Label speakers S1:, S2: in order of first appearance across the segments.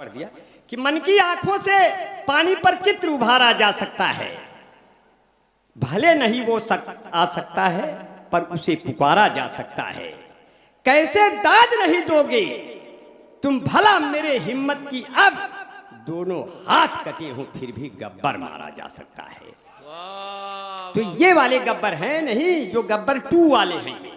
S1: पढ़ दिया कि मन की आंखों से पानी पर चित्र उभारा जा सकता है, भले नहीं वो आ सकता है पर उसे पुकारा जा सकता है। कैसे दाद नहीं दोगे तुम भला मेरे हिम्मत की, अब दोनों हाथ कटे हों फिर भी गब्बर मारा जा सकता है। तो ये वाले गब्बर हैं नहीं जो गब्बर 2 वाले हैं,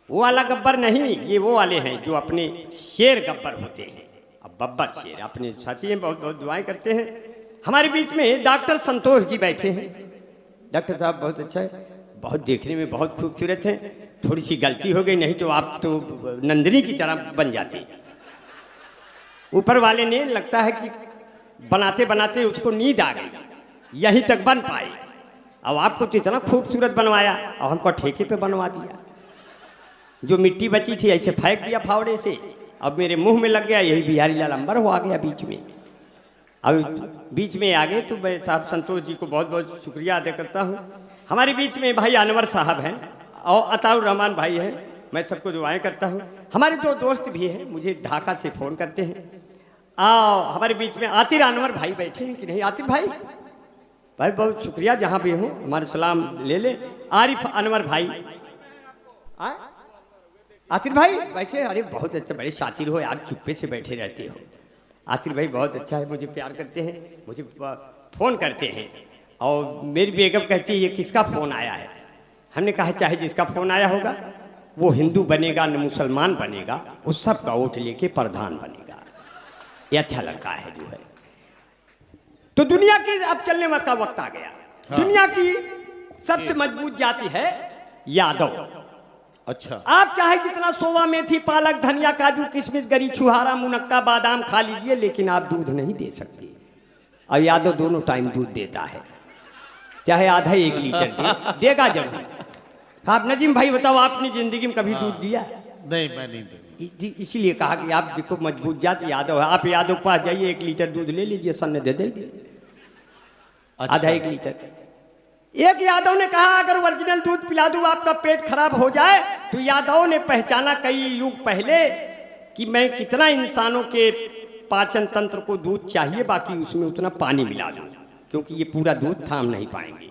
S1: वो वाला गब्बर नहीं, ये वो वाले हैं जो अपने शेर गब्बर होते हैं। अब बब्बर शेर अपने साथी हैं, बहुत बहुत दुआएं करते हैं। हमारे बीच में डॉक्टर संतोष जी बैठे हैं। डॉक्टर साहब बहुत अच्छा है, बहुत देखने में बहुत खूबसूरत हैं। थोड़ी सी गलती हो गई, नहीं तो आप तो नंदिनी की तरह बन जाते। ऊपर वाले ने लगता है कि बनाते बनाते उसको नींद आ गई, यहीं तक बन पाए। अब आपको तो इतना खूबसूरत बनवाया और हमको ठेके पे बनवा दिया। जो मिट्टी बची थी ऐसे फेंक दिया फावड़े से, अब मेरे मुंह में लग गया, यही बिहारी लाल अंबर हो आ गया बीच में। अब बीच में आ गए तो मैं साहब संतोष जी को बहुत बहुत शुक्रिया अदा करता हूँ। हमारे बीच में भाई अनवर साहब हैं और अताउर रहमान भाई हैं, मैं सबको दुआएं करता हूँ। हमारे 2 दोस्त भी हैं, मुझे ढाका से फ़ोन करते हैं। हमारे बीच में आतिर अनवर भाई बैठे हैं कि नहीं? आतिर भाई बहुत शुक्रिया, जहाँ भी हो हमारे सलाम ले ले। आरिफ अनवर भाई, आतिर भाई बैठे, अरे बहुत अच्छा, बड़े शातिर हो यार, चुप्पे से बैठे रहते हो। आतिर भाई बहुत अच्छा है, मुझे प्यार करते हैं, मुझे फ़ोन करते हैं। और मेरी बेगम कहती है ये किसका फ़ोन आया है? हमने कहा चाहे जिसका फ़ोन आया होगा, वो हिंदू बनेगा न मुसलमान बनेगा, उस सब का वोट लेके प्रधान बनेगा, ये अच्छा लड़का है जो है। तो दुनिया की अब चलने का वक्त आ गया। हाँ। दुनिया की सबसे मजबूत जाति है यादव।
S2: अच्छा,
S1: आप चाहे जितना सोवा मेथी पालक धनिया काजू किशमिश गरी छुहारा मुनक्का बादाम खा लीजिए, लेकिन आप दूध नहीं दे सकते। और यादव दोनों टाइम दूध देता है, चाहे आधा 1 लीटर देगा जरूर। आप नजीम भाई बताओ, आपने जिंदगी में कभी दूध दिया?
S2: नहीं, मैं नहीं दूंगा।
S1: इसीलिए कहा कि आप देखो मजबूत जाति यादव है। आप यादव पास जाइए, 1 लीटर दूध ले लीजिए, सन्ने दे देंगे। अच्छा। आधा 1 लीटर। एक यादव ने कहा अगर ओरिजिनल दूध पिला दूं आपका पेट खराब हो जाए, तो यादव ने पहचाना कई युग पहले कि मैं कितना इंसानों के पाचन तंत्र को दूध चाहिए, बाकी उसमें उतना पानी मिला दूं, क्योंकि ये पूरा दूध थाम नहीं पाएंगे।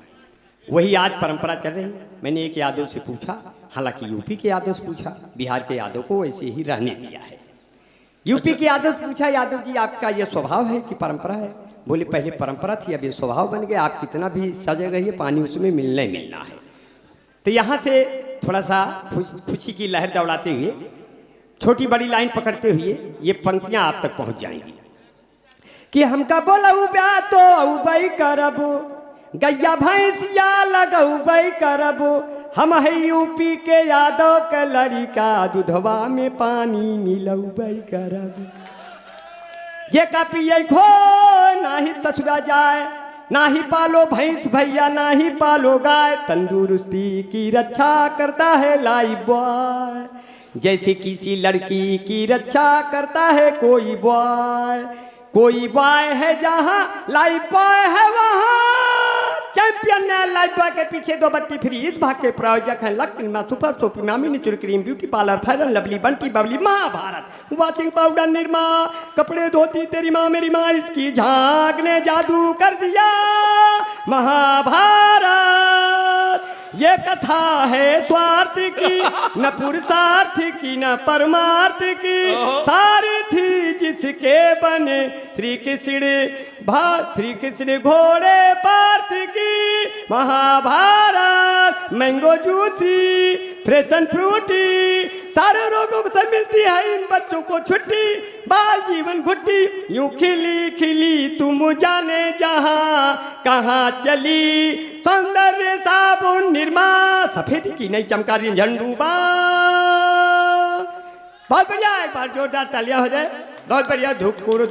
S1: वही आज परंपरा चल रही है। मैंने एक यादव से पूछा, हालांकि यूपी के यादव से पूछा, बिहार के यादव को ऐसे ही रहने दिया है। यूपी के यादव से पूछा, यादव जी आपका ये स्वभाव है कि परंपरा है? बोले पहले परंपरा थी, अब ये स्वभाव बन गया, आप कितना भी सजे रहिए पानी उसमें मिलना ही मिलना है। तो यहाँ से थोड़ा सा खुशी की लहर दौड़ाते हुए, छोटी बड़ी लाइन पकड़ते हुए ये पंक्तियाँ आप तक पहुँच जाएंगी कि हमका बोलऊ ब्या तो अउबई करब, गैया भैंसिया लगउबई करब, हम है यूपी के यादव के लड़िका, दूधवा में पानी मिलउबई करब। जे का पिए खो ना ही ससुरा जाए, ना ही पालो भैंस भैया, ना ही पालो गाय, तंदुरुस्ती की रक्षा करता है लाइफ बॉय, जैसे किसी लड़की की रक्षा करता है कोई बॉय। कोई बॉय है जहाँ लाइफ बॉय है वहाँ, चैंपियन है लाइफ बॉय के पीछे 2 बट्टी फ्री। इस भाग के प्रायोजक हैं लक्ष्मी सुपर सोपी मामी natural cream beauty parlour fair lovely Bunty Babli Mahabharat washing powder Nirma कपड़े धोती तेरी माँ मेरी माँ, इसकी झांक ने जादू कर दिया महाभारत। ये कथा है स्वार्थ की न पुरुषार्थ की न परमार्थ की, सारी थी जिसके बने श्री कृष्ण घोड़े पार्थ की। Mahabharat mango juicy fresh and Frooti, सारे रोगों से मिलती है इन बच्चों को छुट्टी। बाल जीवन घुट्टी यूं खिली खिली तुम जाने जहां कहाँ चली, सौंदर्य साबुन निरमा सफेदी की नई चमकारी झंडूबा। बहुत बढ़िया, एक बार जोरदार तालियां हो जाए। बहुत बढ़िया, धुकुर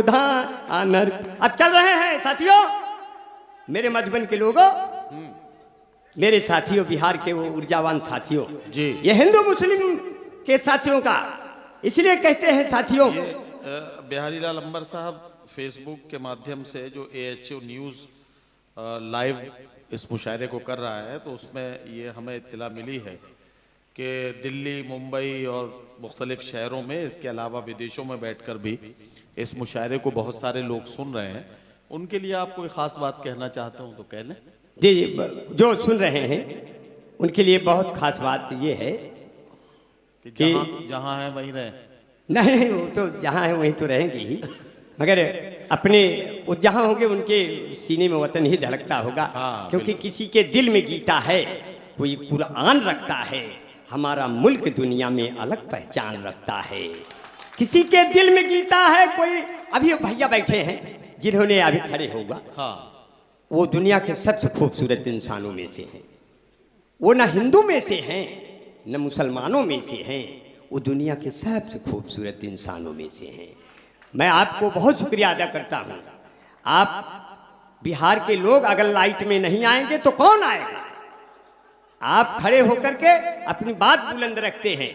S1: धाय आनर। अब चल रहे हैं साथियों, मेरे मधुबन के लोगों, मेरे साथियों, बिहार के वो ऊर्जावान साथियों
S2: जी,
S1: ये हिंदू मुस्लिम के साथियों का इसलिए कहते हैं साथियों।
S2: बिहारी लाल अंबर साहब फेसबुक के माध्यम से जो AHO न्यूज़ लाइव इस मुशायरे को कर रहा है, तो उसमें ये हमें इत्तला मिली है कि दिल्ली, मुंबई और मुख्तलिफ शहरों में, इसके अलावा विदेशों में बैठकर भी इस मुशायरे को बहुत सारे लोग सुन रहे हैं। उनके लिए आप कोई ख़ास बात कहना चाहते हो तो कह लें।
S1: जी, जो सुन रहे हैं उनके लिए बहुत खास बात ये है
S2: कि जहाँ है वहीं रहें।
S1: नहीं, वो तो जहाँ है वहीं तो रहेंगे ही, मगर अपने वो जहाँ होंगे उनके सीने में वतन ही धड़कता होगा।
S2: हाँ,
S1: क्योंकि किसी के दिल में गीता है, कोई कुरान रखता है, हमारा मुल्क दुनिया में अलग पहचान रखता है। किसी के दिल में गीता है, कोई अभी भैया बैठे हैं जिन्होंने अभी खड़े होगा,
S2: हाँ,
S1: वो दुनिया के सबसे खूबसूरत इंसानों में से हैं। वो न हिंदू में से हैं न मुसलमानों में से हैं, वो दुनिया के सबसे खूबसूरत इंसानों में से हैं। मैं आपको बहुत शुक्रिया अदा करता हूँ। आप बिहार के लोग अगर लाइट में नहीं आएंगे तो कौन आएगा? आप खड़े होकर के अपनी बात बुलंद रखते हैं।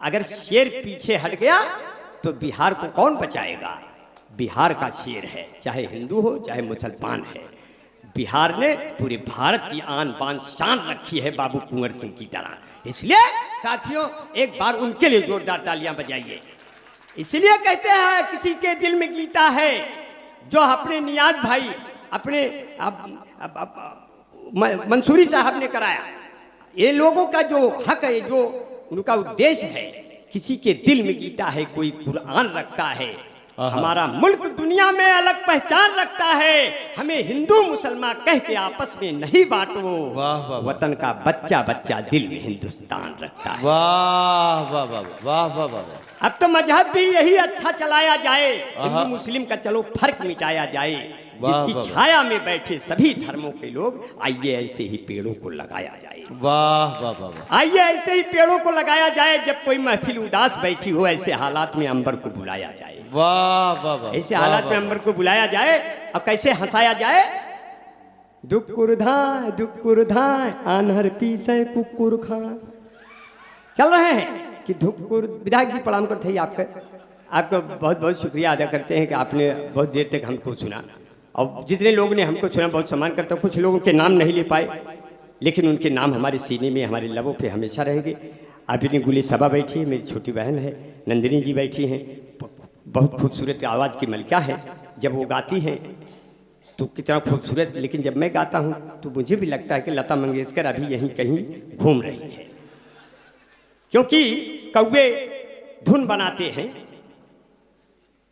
S1: अगर शेर पीछे हट गया तो बिहार को कौन बचाएगा? बिहार का शेर है, चाहे हिंदू हो चाहे मुसलमान है। बिहार ने पूरे भारत की आन बान शान रखी है बाबू कुंवर सिंह की तरह। इसलिए साथियों, एक बार उनके लिए जोरदार तालियां बजाइए। इसलिए कहते हैं किसी के दिल में गीता है, जो अपने नियाज भाई अपने मंसूरी साहब ने कराया। ये लोगों का जो हक है, जो उनका उद्देश्य है, किसी के दिल में गीता है, कोई कुरान रखता है, हमारा मुल्क दुनिया में अलग पहचान रखता है। हमें हिंदू मुसलमान कह के आपस में नहीं बांटो।
S2: वाह वाह,
S1: वतन का बच्चा बच्चा दिल में हिंदुस्तान रखता है।
S2: वाह वाह वाह वाह वाह वाह।
S1: अब तो मजहब भी यही अच्छा चलाया जाए, हिंदू मुस्लिम का चलो फर्क मिटाया जाए। जिसकी छाया में बैठे सभी धर्मों के लोग, आइए ऐसे ही पेड़ों को लगाया जाए।
S2: वाह वाह वाह।
S1: आइए ऐसे ही पेड़ों को लगाया जाए। जब कोई महफिल उदास बैठी हो, ऐसे हालात में अंबर को बुलाया जाए।
S2: वाह वाह वाह।
S1: ऐसे हालात में अंबर को बुलाया जाए और कैसे हंसाया जाए? दुक्कुर धाय आनहर पीछे कुकुर खां। चल रहे हैं कि धुक्कुर। विधायक जी प्रणाम करते हैं आपको बहुत बहुत शुक्रिया अदा करते हैं कि आपने बहुत देर तक हमको सुना। और जितने लोगों ने हमको सुना बहुत सम्मान करता हूँ। कुछ लोगों के नाम नहीं ले पाए, लेकिन उनके नाम हमारे सीने में, हमारे लबों पे हमेशा रहेंगे। आप इतनी गुली सभा बैठी है, मेरी छोटी बहन है नंदिनी जी बैठी हैं, बहुत खूबसूरत आवाज़ की मलिका है। जब वो गाती हैं तो कितना खूबसूरत, लेकिन जब मैं गाता हूँ तो मुझे भी लगता है कि लता मंगेशकर अभी यहीं कहीं घूम रही है। क्योंकि कौवे धुन बनाते हैं,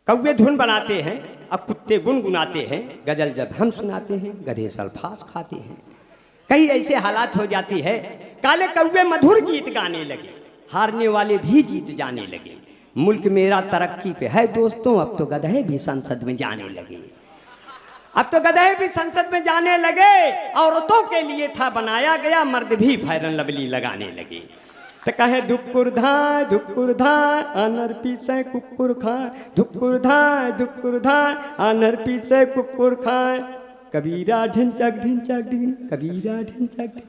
S1: कौवे धुन बनाते हैं और कुत्ते गुनगुनाते हैं। गजल जब हम सुनाते हैं, गधे सल्फास खाते हैं। कई ऐसे हालात हो जाती है, काले कौवे मधुर गीत गाने लगे, हारने वाले भी जीत जाने लगे। मुल्क मेरा तरक्की पे है दोस्तों, अब तो गधे भी संसद में जाने लगे। अब तो गधे भी संसद में जाने लगे। औरतों के लिए था बनाया गया, मर्द भी फैरन लवली लगाने लगे। तो कहे धुक्कुर धाय आनर पीछे कुकुर खाए, धुक्कुर धाय आनर पीछे कुकुर खाए। कबीरा ढिंचक ढिंचक ढिन, कबीरा ढिंचक ढिन।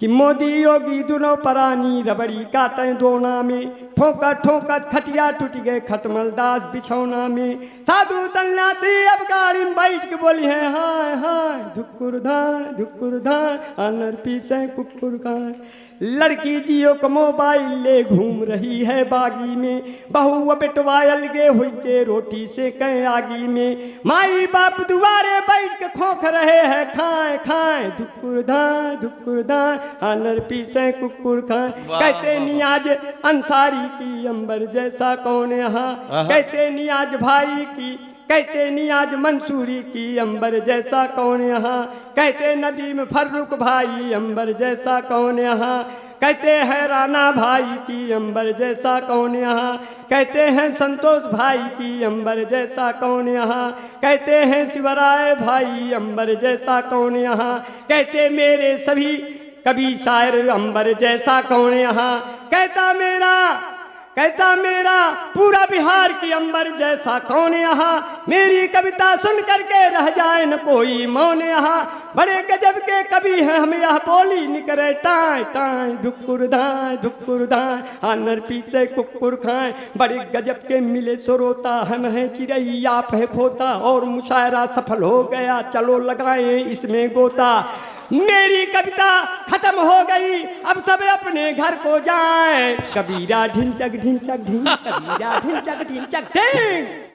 S1: कि मोदी योगी दोनों परानी रबड़ी काटे दोना में, ठोकर ठोकर खटिया टूट गए खटमल दास बिछौना में। साधु सन्यासी अब गाड़ी में बैठ के बोली है हाय हाय, धुक्कुर धाय आनर पीछे कुकुर खाए। लड़की जियो को मोबाइल ले घूम रही है बागी में, बहू बेटवायल गे हुई के रोटी से कहीं आगी में। माई बाप दुआरे बैठ के खोख रहे हैं खाए खाए, धुक्कुर धाय आनर पीछे कुकुर खाए। कहते नियाज अंसारी की अंबर जैसा कौन यहाँ, कहते नियाज भाई की, कहते नियाज मंसूरी की अंबर जैसा कौन यहाँ। कहते नदीम फर्रुख भाई अंबर जैसा कौन यहाँ। कहते हैं राणा भाई की अंबर जैसा कौन यहाँ। कहते हैं संतोष भाई की अंबर जैसा कौन यहाँ। कहते हैं शिवराय भाई अंबर जैसा कौन यहाँ। कहते मेरे सभी कभी शायर अंबर जैसा कौन यहाँ। कहता मेरा पूरा बिहार की अंबर जैसा कौन यहाँ। मेरी कविता सुन करके रह जाए न कोई मौन यहाँ। बड़े गजब के कवि हैं हम, यह बोली निकरे टाय टाय, धुक्कुर धाय आनर पीछे कुकुर खाए। बड़े गजब के मिले सुरोता हम हैं चिड़ैया पे खोता, और मुशायरा सफल हो गया चलो लगाए इसमें गोता। मेरी कविता खत्म हो गई, अब सब अपने घर को जाए। कबीरा ढिंचक ढिंचक ढिंच, कबीरा ढिंचक ढिंचक ढिंच।